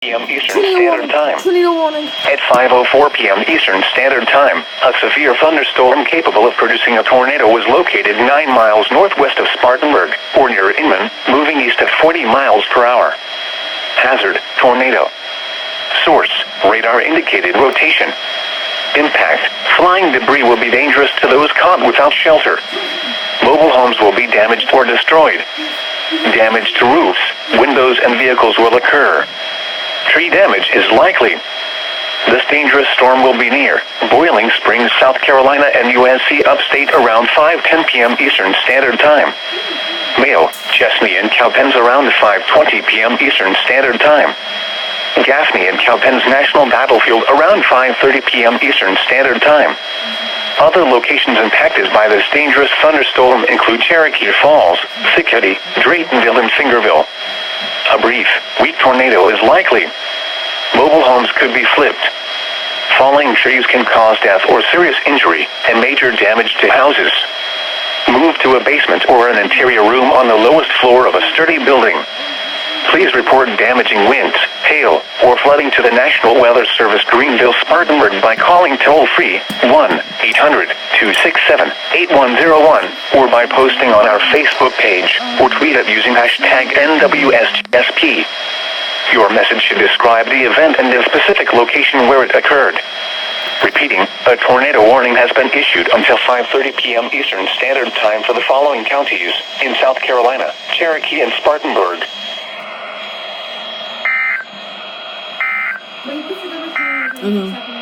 p.m. Eastern Standard Time. Tornado warning. At 5:04 p.m. Eastern Standard Time, a severe thunderstorm capable of producing a tornado was located 9 miles northwest of Spartanburg, or near Inman, moving east at 40 miles per hour. Hazard: tornado. Source: radar indicated rotation. Impact: flying debris will be dangerous to those caught without shelter. Mobile homes will be damaged or destroyed. Damage to roofs, windows, and vehicles will occur. Tree damage is likely. This dangerous storm will be near Boiling Springs, South Carolina, and USC upstate around 5:10 p.m. Eastern Standard Time. Mayo, Chesney, and Cowpens around 5:20 p.m. Eastern Standard Time. Gaffney and Cowpens National Battlefield around 5:30 p.m. Eastern Standard Time. Other locations impacted by this dangerous thunderstorm include Cherokee Falls, Thickety, Draytonville, and Fingerville. A brief, weak tornado is likely. Mobile homes could be flipped. Falling trees can cause death or serious injury and major damage to houses. Move to a basement or an interior room on the lowest floor of a sturdy building. Please report damaging winds, hail, or flooding to the National Weather Service Greenville Spartanburg by calling toll-free 1-800-267-8101 or by posting on our Facebook page or tweet it using hashtag NWSGSP. Your message should describe the event and the specific location where it occurred. Repeating, a tornado warning has been issued until 5:30 p.m. Eastern Standard Time for the following counties in South Carolina, Cherokee, and Spartanburg. I know.